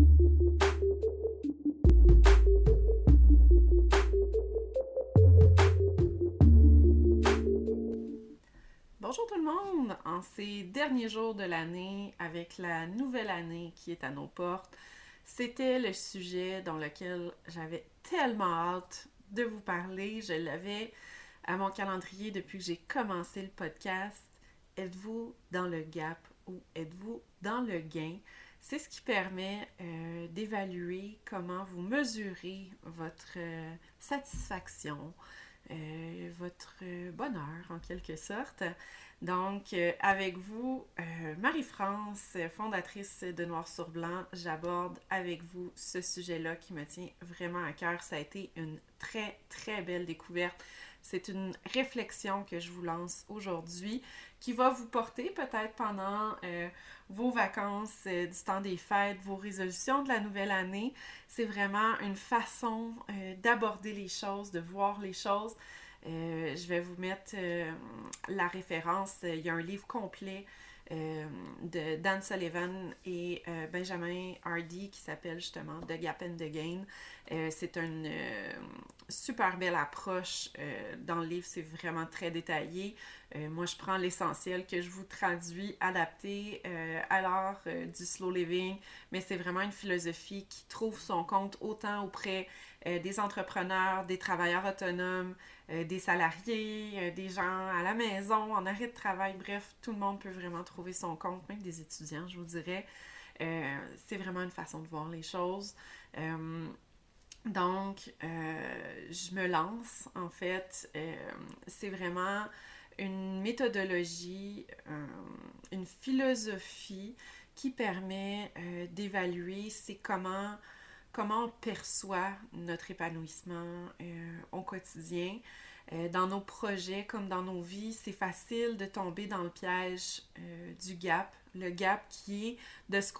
Bonjour tout le monde! En ces derniers jours de l'année, avec la nouvelle année qui est à nos portes, c'était le sujet dans lequel j'avais tellement hâte de vous parler. Je l'avais à mon calendrier depuis que j'ai commencé le podcast. Êtes-vous dans le gap ou êtes-vous dans le gain? C'est ce qui permet d'évaluer comment vous mesurez votre satisfaction, votre bonheur en quelque sorte. Donc, avec vous, Marie-France, fondatrice de Noir sur Blanc, j'aborde avec vous ce sujet-là qui me tient vraiment à cœur. Ça a été une très, très belle découverte. C'est une réflexion que je vous lance aujourd'hui qui va vous porter peut-être pendant vos vacances du temps des fêtes, vos résolutions de la nouvelle année. C'est vraiment une façon d'aborder les choses, de voir les choses. Je vais vous mettre la référence. Il y a un livre complet de Dan Sullivan et Benjamin Hardy qui s'appelle justement The Gap and the Gain. C'est une super belle approche. Dans le livre, c'est vraiment très détaillé. Moi, je prends l'essentiel que je vous traduis, adapté à l'art du slow living, mais c'est vraiment une philosophie qui trouve son compte autant auprès des entrepreneurs, des travailleurs autonomes, des salariés, des gens à la maison, en arrêt de travail, bref, tout le monde peut vraiment trouver son compte, même des étudiants, je vous dirais. C'est vraiment une façon de voir les choses. Donc, je me lance, en fait. C'est vraiment une méthodologie, une philosophie qui permet d'évaluer comment on perçoit notre épanouissement au quotidien. Dans nos projets comme dans nos vies, c'est facile de tomber dans le piège du gap. Le gap qui est de se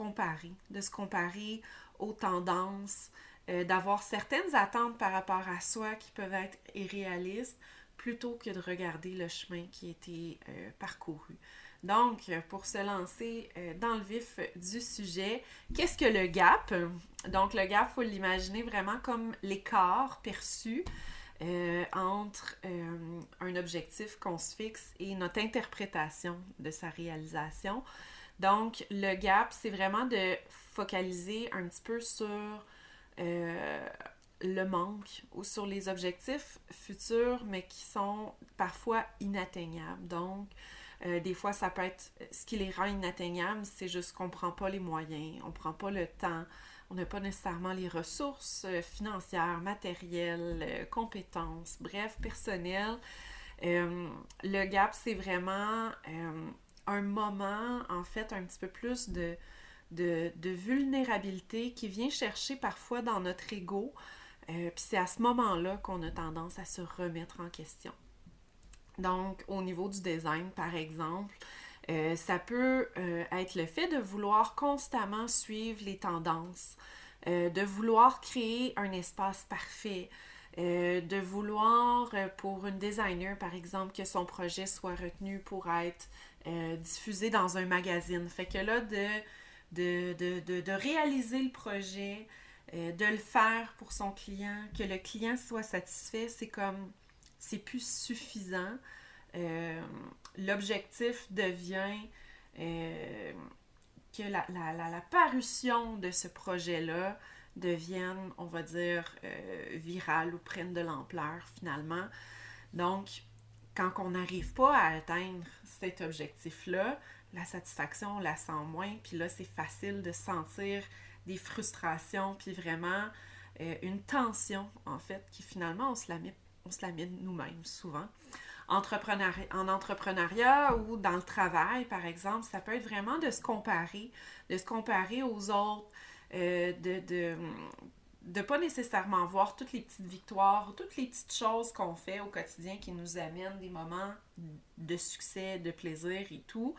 comparer aux tendances, d'avoir certaines attentes par rapport à soi qui peuvent être irréalistes, plutôt que de regarder le chemin qui a été parcouru. Donc, pour se lancer dans le vif du sujet, qu'est-ce que le gap? Donc, le gap, il faut l'imaginer vraiment comme l'écart perçu entre un objectif qu'on se fixe et notre interprétation de sa réalisation. Donc, le gap, c'est vraiment de focaliser un petit peu sur le manque ou sur les objectifs futurs, mais qui sont parfois inatteignables. Donc, des fois, ça peut être ce qui les rend inatteignables, c'est juste qu'on ne prend pas les moyens, on ne prend pas le temps, on n'a pas nécessairement les ressources financières, matérielles, compétences, bref, personnelles. Le gap, c'est vraiment un moment, en fait, un petit peu plus de vulnérabilité qui vient chercher parfois dans notre ego. Puis c'est à ce moment-là qu'on a tendance à se remettre en question. Donc, au niveau du design, par exemple, ça peut être le fait de vouloir constamment suivre les tendances, de vouloir créer un espace parfait, de vouloir, pour une designer, par exemple, que son projet soit retenu pour être diffusé dans un magazine. Fait que là, de réaliser le projet, de le faire pour son client, que le client soit satisfait, c'est plus suffisant. L'objectif devient que la parution de ce projet-là devienne, on va dire, virale ou prenne de l'ampleur finalement. Donc, quand on n'arrive pas à atteindre cet objectif-là, la satisfaction, on la sent moins, puis là, c'est facile de sentir des frustrations, puis vraiment une tension, en fait, qui finalement, on se la met nous-mêmes souvent. En entrepreneuriat ou dans le travail, par exemple, ça peut être vraiment de se comparer aux autres, de pas nécessairement voir toutes les petites victoires, toutes les petites choses qu'on fait au quotidien qui nous amènent des moments de succès, de plaisir et tout.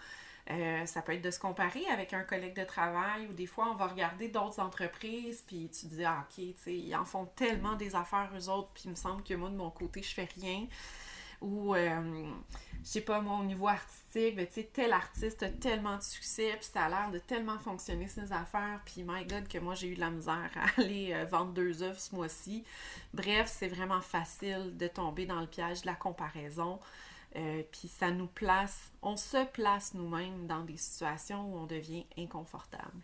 Ça peut être de se comparer avec un collègue de travail ou des fois on va regarder d'autres entreprises puis tu te dis ah ok, tu sais, ils en font tellement des affaires eux autres puis il me semble que moi de mon côté je fais rien. Ou je sais pas moi, au niveau artistique, ben tu sais, tel artiste a tellement de succès, puis ça a l'air de tellement fonctionner ses affaires, puis my God, que moi j'ai eu de la misère à aller vendre 2 œufs ce mois-ci. Bref, c'est vraiment facile de tomber dans le piège de la comparaison. Puis ça nous place, on se place nous-mêmes dans des situations où on devient inconfortable.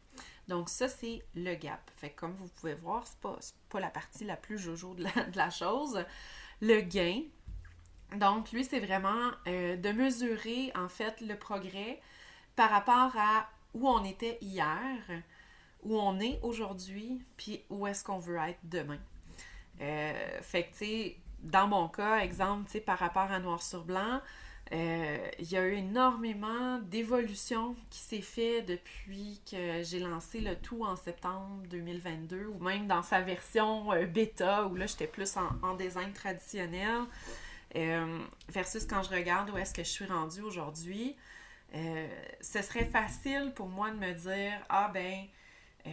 Donc ça, c'est le gap. Fait que comme vous pouvez voir, c'est pas la partie la plus jojo de la chose. Le gain, donc lui, c'est vraiment de mesurer en fait le progrès par rapport à où on était hier, où on est aujourd'hui, puis où est-ce qu'on veut être demain. Fait que, tu sais, dans mon cas, exemple, tu sais, par rapport à Noir sur Blanc, il y a eu énormément d'évolution qui s'est fait depuis que j'ai lancé le tout en septembre 2022, ou même dans sa version bêta, où là, j'étais plus en design traditionnel, versus quand je regarde où est-ce que je suis rendue aujourd'hui. Ce serait facile pour moi de me dire, ah ben, tu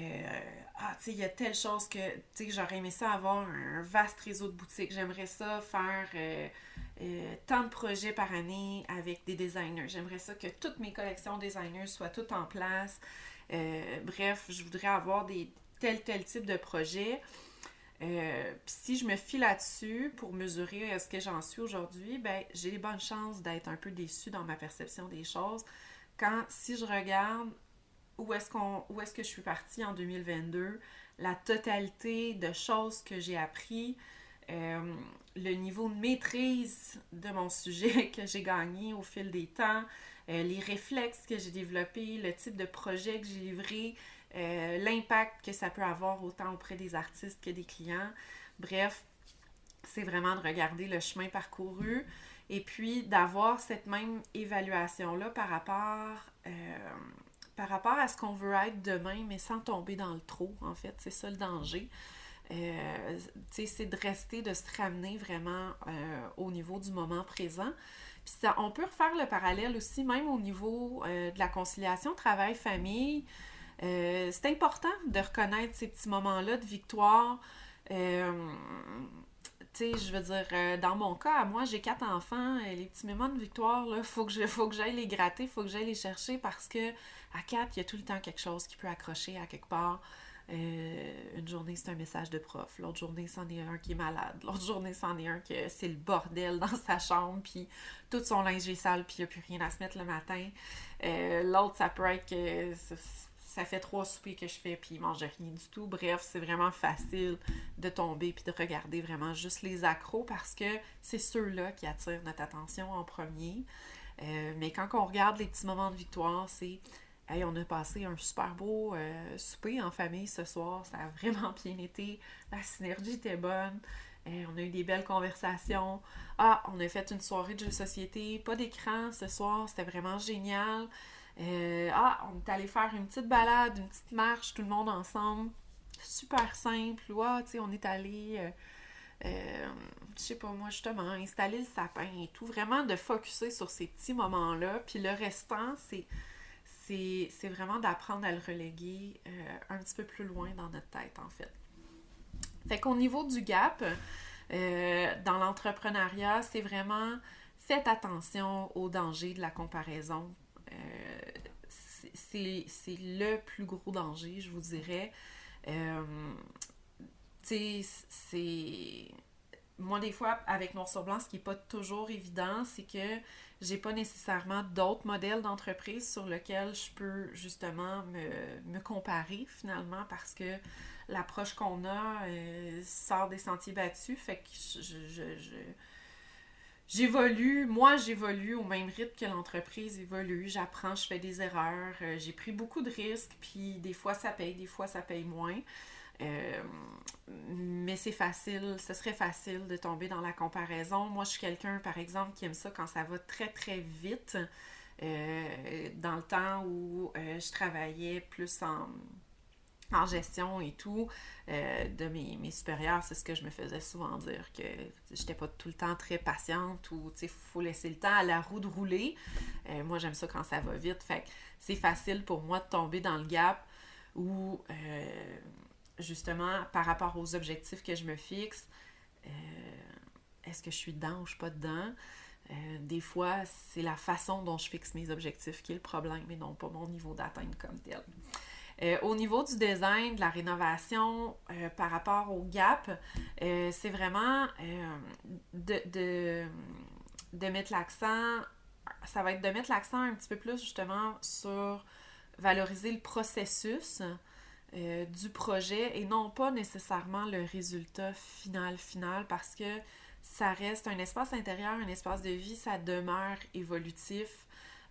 sais, il y a telle chose que, tu sais, j'aurais aimé ça avoir un vaste réseau de boutiques. J'aimerais ça faire tant de projets par année avec des designers. J'aimerais ça que toutes mes collections designers soient toutes en place. Bref, je voudrais avoir tel type de projet. Puis si je me fie là-dessus pour mesurer ce que j'en suis aujourd'hui, ben j'ai les bonnes chances d'être un peu déçue dans ma perception des choses. Si je regarde où est-ce que je suis partie en 2022, la totalité de choses que j'ai appris, le niveau de maîtrise de mon sujet que j'ai gagné au fil des temps, les réflexes que j'ai développés, le type de projet que j'ai livré, l'impact que ça peut avoir autant auprès des artistes que des clients. Bref, c'est vraiment de regarder le chemin parcouru et puis d'avoir cette même évaluation-là par rapport à ce qu'on veut être demain, mais sans tomber dans le trop, en fait. C'est ça le danger. C'est de rester, de se ramener vraiment au niveau du moment présent. Puis ça, on peut refaire le parallèle aussi, même au niveau de la conciliation travail-famille. C'est important de reconnaître ces petits moments-là de victoire. Tu sais, je veux dire, dans mon cas, à moi, j'ai 4 enfants. Les petits moments de victoire, là, faut que j'aille les gratter, faut que j'aille les chercher parce que à 4, il y a tout le temps quelque chose qui peut accrocher à quelque part. Une journée, c'est un message de prof. L'autre journée, c'en est un qui est malade. L'autre journée, c'en est un que c'est le bordel dans sa chambre, puis tout son linge est sale, puis il n'y a plus rien à se mettre le matin. L'autre, ça peut être que ça fait 3 soupers que je fais, puis il mange rien du tout. Bref, c'est vraiment facile de tomber, puis de regarder vraiment juste les accros, parce que c'est ceux-là qui attirent notre attention en premier. Mais quand on regarde les petits moments de victoire, c'est hey, on a passé un super beau souper en famille ce soir. Ça a vraiment bien été. La synergie était bonne. On a eu des belles conversations. Ah, on a fait une soirée de jeux de société. Pas d'écran ce soir. C'était vraiment génial. On est allé faire une petite balade, une petite marche, tout le monde ensemble. Super simple. Ouais, tu sais, on est allé... je sais pas moi, justement, installer le sapin et tout. Vraiment de focusser sur ces petits moments-là. Puis le restant, c'est vraiment d'apprendre à le reléguer un petit peu plus loin dans notre tête, en fait. Fait qu'au niveau du gap, dans l'entrepreneuriat, c'est vraiment faites attention au danger de la comparaison. C'est le plus gros danger, je vous dirais. Tu sais, c'est... Moi, des fois, avec Noir sur Blanc, ce qui n'est pas toujours évident, c'est que j'ai pas nécessairement d'autres modèles d'entreprise sur lesquels je peux justement me comparer finalement parce que l'approche qu'on a sort des sentiers battus. Fait que j'évolue au même rythme que l'entreprise évolue. J'apprends, je fais des erreurs. J'ai pris beaucoup de risques, puis des fois ça paye, des fois ça paye moins. Mais c'est facile, ce serait facile de tomber dans la comparaison. Moi, je suis quelqu'un, par exemple, qui aime ça quand ça va très, très vite. Dans le temps où je travaillais plus en gestion et tout, de mes supérieurs, c'est ce que je me faisais souvent dire, que j'étais pas tout le temps très patiente ou, tu sais, faut laisser le temps à la roue de rouler. Moi, j'aime ça quand ça va vite. Fait que c'est facile pour moi de tomber dans le gap où... justement, par rapport aux objectifs que je me fixe, est-ce que je suis dedans ou je suis pas dedans? Des fois, c'est la façon dont je fixe mes objectifs qui est le problème et non pas mon niveau d'atteinte comme tel. Au niveau du design, de la rénovation, par rapport au gap, c'est vraiment de mettre l'accent, ça va être de mettre l'accent un petit peu plus justement sur valoriser le processus du projet et non pas nécessairement le résultat final parce que ça reste un espace intérieur, un espace de vie, ça demeure évolutif.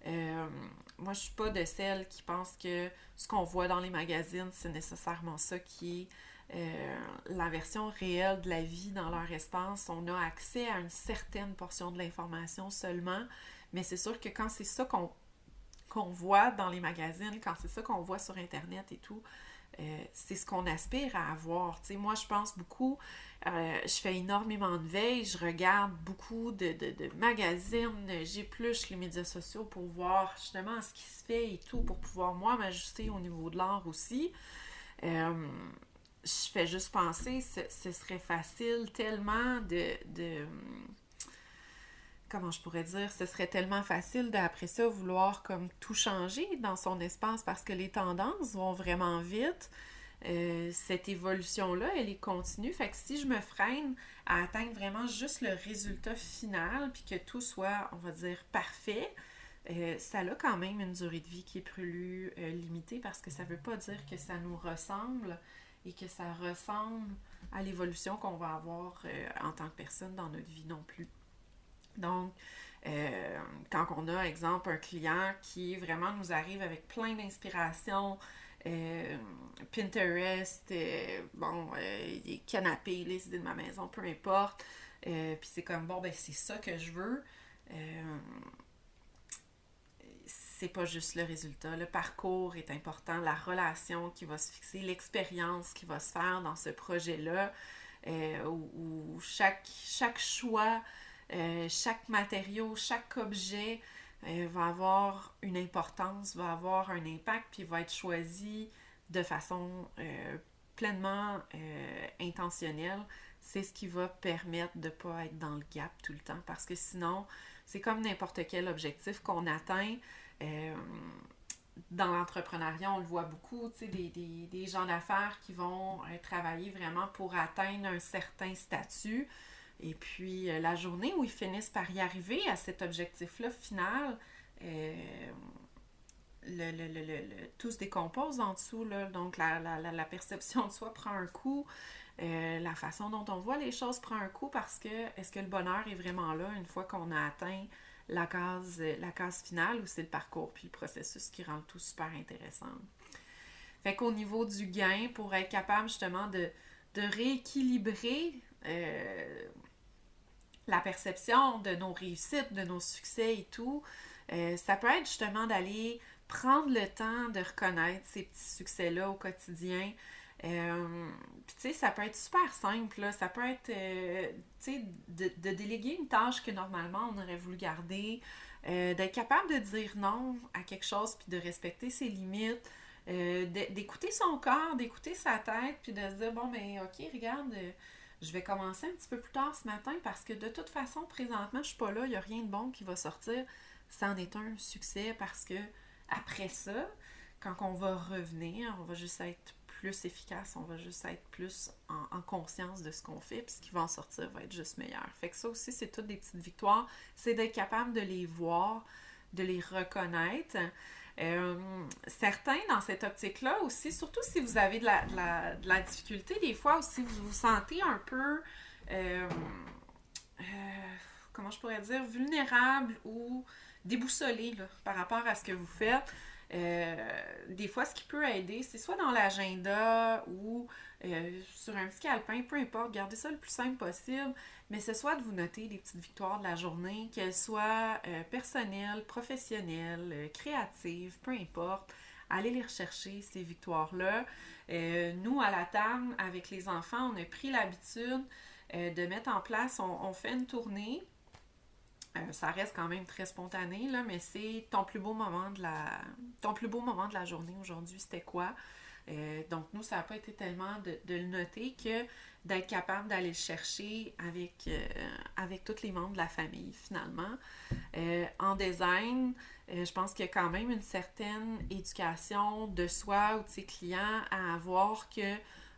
Moi, je suis pas de celles qui pensent que ce qu'on voit dans les magazines, c'est nécessairement ça qui est la version réelle de la vie dans leur espace. On a accès à une certaine portion de l'information seulement, mais c'est sûr que quand c'est ça qu'on voit dans les magazines, quand c'est ça qu'on voit sur Internet et tout, c'est ce qu'on aspire à avoir. T'sais, moi, je pense beaucoup, je fais énormément de veille, je regarde beaucoup de magazines, j'épluche les médias sociaux pour voir justement ce qui se fait et tout, pour pouvoir, moi, m'ajuster au niveau de l'art aussi. Je fais juste penser, ce serait facile tellement comment je pourrais dire, ce serait tellement facile d'après ça vouloir comme tout changer dans son espace parce que les tendances vont vraiment vite. Cette évolution-là, elle est continue. Fait que si je me freine à atteindre vraiment juste le résultat final puis que tout soit, on va dire, parfait, ça a quand même une durée de vie qui est plus limitée parce que ça veut pas dire que ça nous ressemble et que ça ressemble à l'évolution qu'on va avoir en tant que personne dans notre vie non plus. Donc, quand on a, exemple, un client qui vraiment nous arrive avec plein d'inspiration, Pinterest, les canapés, les idées de ma maison, peu importe, puis c'est comme, bon, ben c'est ça que je veux. C'est pas juste le résultat. Le parcours est important, la relation qui va se fixer, l'expérience qui va se faire dans ce projet-là, où chaque choix, chaque matériau, chaque objet va avoir une importance, va avoir un impact, puis va être choisi de façon pleinement intentionnelle. C'est ce qui va permettre de ne pas être dans le gap tout le temps, parce que sinon, c'est comme n'importe quel objectif qu'on atteint. Dans l'entrepreneuriat, on le voit beaucoup, tu sais, des gens d'affaires qui vont travailler vraiment pour atteindre un certain statut. Et puis, la journée où ils finissent par y arriver à cet objectif-là final, tout se décompose en dessous. Là. Donc, la perception de soi prend un coup. La façon dont on voit les choses prend un coup parce que est-ce que le bonheur est vraiment là une fois qu'on a atteint la case finale ou c'est le parcours puis le processus qui rend le tout super intéressant. Fait qu'au niveau du gain, pour être capable justement de rééquilibrer la perception de nos réussites, de nos succès et tout, ça peut être justement d'aller prendre le temps de reconnaître ces petits succès-là au quotidien. Puis tu sais, ça peut être super simple, là. Ça peut être, tu sais, de déléguer une tâche que normalement on aurait voulu garder, d'être capable de dire non à quelque chose puis de respecter ses limites, d'écouter son corps, d'écouter sa tête puis de se dire, bon, ben ok, regarde, je vais commencer un petit peu plus tard ce matin parce que de toute façon, présentement, je suis pas là, il n'y a rien de bon qui va sortir. Ça en est un succès parce que après ça, quand on va revenir, on va juste être plus efficace, on va juste être plus en conscience de ce qu'on fait, puis ce qui va en sortir va être juste meilleur. Fait que ça aussi, c'est toutes des petites victoires. C'est d'être capable de les voir, de les reconnaître. Certains, dans cette optique-là aussi, surtout si vous avez de la difficulté, des fois aussi, vous vous sentez un peu, comment je pourrais dire, vulnérable ou déboussolé là, par rapport à ce que vous faites. Des fois, ce qui peut aider, c'est soit dans l'agenda ou sur un petit calepin, peu importe, gardez ça le plus simple possible, mais c'est soit de vous noter des petites victoires de la journée, qu'elles soient personnelles, professionnelles, créatives, peu importe. Allez les rechercher, ces victoires-là. Nous, à la table, avec les enfants, on a pris l'habitude de mettre en place, on fait une tournée. Ça reste quand même très spontané, là, mais c'est ton plus beau moment de la journée aujourd'hui, c'était quoi? Donc, nous, ça n'a pas été tellement de le noter que d'être capable d'aller le chercher avec tous les membres de la famille, finalement. En design, je pense qu'il y a quand même une certaine éducation de soi ou de ses clients à avoir que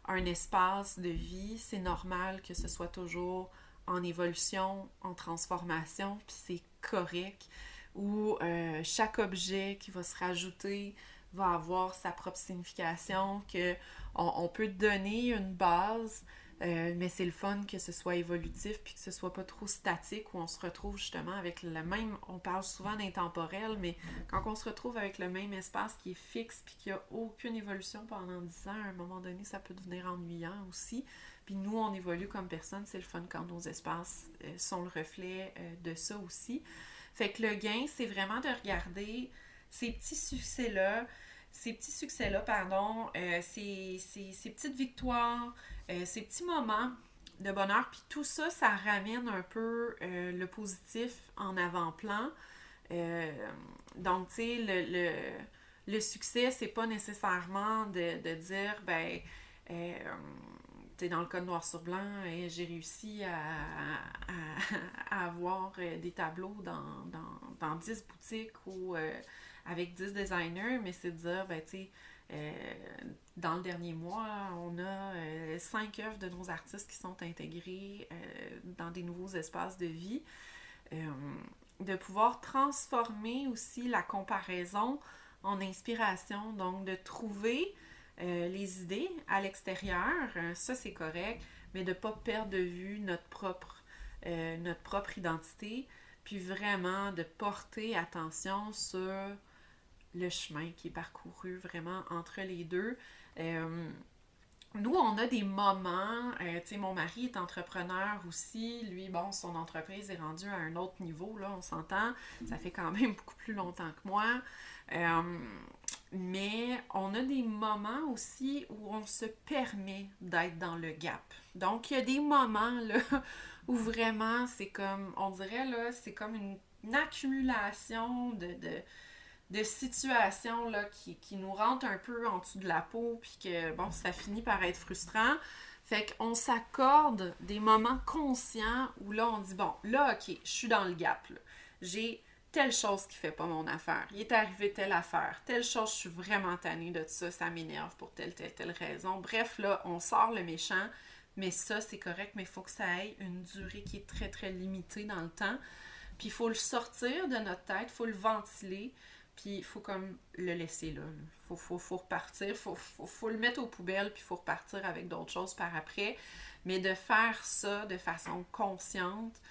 un espace de vie, c'est normal que ce soit toujours en évolution, en transformation, puis c'est correct, où chaque objet qui va se rajouter va avoir sa propre signification, que on peut donner une base, mais c'est le fun que ce soit évolutif puis que ce soit pas trop statique où on se retrouve justement avec le même, on parle souvent d'intemporel, mais quand on se retrouve avec le même espace qui est fixe puis qu'il n'y a aucune évolution pendant 10 ans, à un moment donné, ça peut devenir ennuyant aussi. Puis nous, on évolue comme personne, c'est le fun quand nos espaces sont le reflet de ça aussi. Fait que le gain, c'est vraiment de regarder ces petits succès-là, ces petites victoires, ces petits moments de bonheur, puis tout ça, ça ramène un peu le positif en avant-plan. Donc, tu sais, le succès, c'est pas nécessairement de dire, ben, euh, tu sais, dans le code noir sur blanc, j'ai réussi à avoir des tableaux dans 10 boutiques ou avec 10 designers, mais c'est de dire, ben, tu sais, dans le dernier mois, on a 5 œuvres de nos artistes qui sont intégrées dans des nouveaux espaces de vie. Euh, de pouvoir transformer aussi la comparaison en inspiration, donc de trouver les idées à l'extérieur, ça c'est correct, mais de ne pas perdre de vue notre propre identité, puis vraiment de porter attention sur le chemin qui est parcouru vraiment entre les deux. Nous, on a des moments, tu sais, mon mari est entrepreneur aussi, lui, bon, son entreprise est rendue à un autre niveau, là, on s'entend, ça fait quand même beaucoup plus longtemps que moi, mais on a des moments aussi où on se permet d'être dans le gap. Donc, il y a des moments, là, où vraiment, c'est comme, on dirait, là, c'est comme une accumulation de situations là, qui nous rentrent un peu en dessous de la peau, puis que, bon, ça finit par être frustrant. Fait qu'on s'accorde des moments conscients où là, on dit, bon, là, OK, je suis dans le gap, là. J'ai telle chose qui fait pas mon affaire. Il est arrivé telle affaire. Telle chose, je suis vraiment tannée de ça. Ça m'énerve pour telle raison. Bref, là, on sort le méchant, mais ça, c'est correct, mais il faut que ça ait une durée qui est très, très limitée dans le temps. Puis il faut le sortir de notre tête, il faut le ventiler, puis il faut comme le laisser là. Faut repartir, faut le mettre aux poubelles, puis il faut repartir avec d'autres choses par après. Mais de faire ça de façon consciente,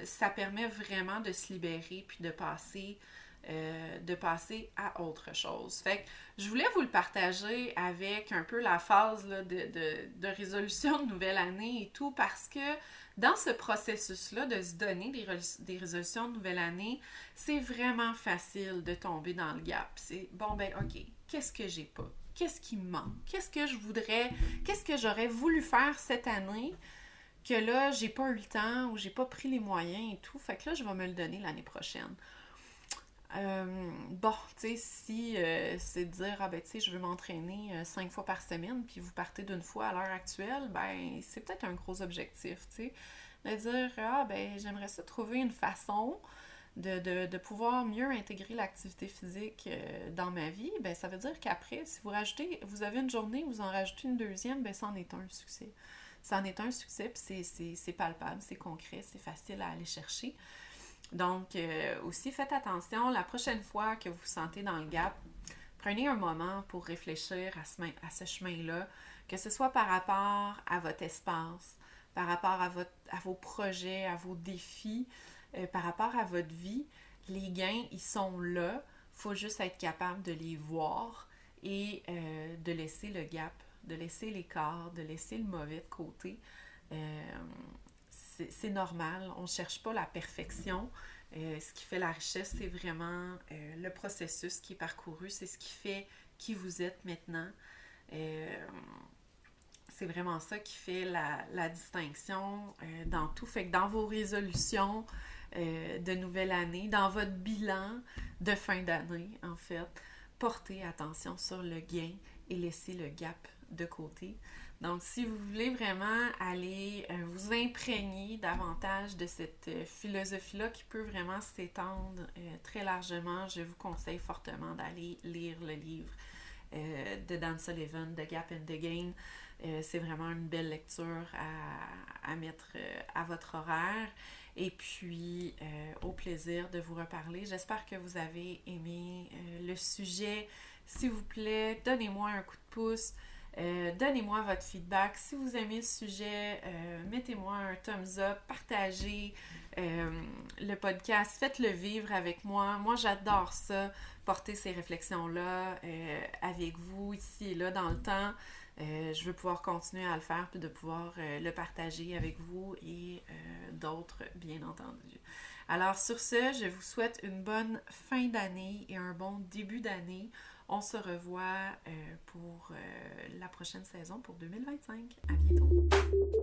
ça permet vraiment de se libérer, puis de passer à autre chose. Fait que je voulais vous le partager avec un peu la phase là, de résolution de nouvelle année et tout, parce que dans ce processus-là de se donner des résolutions de nouvelle année, c'est vraiment facile de tomber dans le gap. C'est bon, ben ok, qu'est-ce que j'ai pas? Qu'est-ce qui me manque? Qu'est-ce que j'aurais voulu faire cette année que là, j'ai pas eu le temps ou j'ai pas pris les moyens et tout. Fait que là, je vais me le donner l'année prochaine. Bon, tu sais, si c'est de dire, ah ben, tu sais, je veux m'entraîner 5 fois par semaine, puis vous partez d'une fois à l'heure actuelle, ben, c'est peut-être un gros objectif, tu sais. De dire, ah ben, j'aimerais ça trouver une façon de pouvoir mieux intégrer l'activité physique dans ma vie, ben, ça veut dire qu'après, si vous avez une journée, vous en rajoutez une deuxième, ben, ça en est un succès. Ça en est un succès, puis c'est palpable, c'est concret, c'est facile à aller chercher. Donc, aussi, faites attention, la prochaine fois que vous vous sentez dans le gap, prenez un moment pour réfléchir à ce chemin-là, que ce soit par rapport à votre espace, par rapport à vos projets, à vos défis, par rapport à votre vie. Les gains, ils sont là. Il faut juste être capable de les voir et de laisser le gap, de laisser l'écart, de laisser le mauvais de côté. C'est normal, on ne cherche pas la perfection. Ce qui fait la richesse, c'est vraiment le processus qui est parcouru, c'est ce qui fait qui vous êtes maintenant. C'est vraiment ça qui fait la distinction dans tout. Fait que dans vos résolutions de nouvelle année, dans votre bilan de fin d'année, en fait, portez attention sur le gain et laisser le gap de côté. Donc, si vous voulez vraiment aller vous imprégner davantage de cette philosophie-là qui peut vraiment s'étendre très largement, je vous conseille fortement d'aller lire le livre de Dan Sullivan, The Gap and the Gain. C'est vraiment une belle lecture à mettre à votre horaire. Et puis, au plaisir de vous reparler. J'espère que vous avez aimé le sujet. S'il vous plaît, donnez-moi un coup de pouce. Donnez-moi votre feedback. Si vous aimez le sujet, mettez-moi un thumbs up, partagez le podcast, faites-le vivre avec moi. Moi, j'adore ça, porter ces réflexions-là avec vous ici et là dans le temps. Je veux pouvoir continuer à le faire puis de pouvoir le partager avec vous et d'autres, bien entendu. Alors sur ce, je vous souhaite une bonne fin d'année et un bon début d'année. On se revoit pour la prochaine saison pour 2025. À bientôt!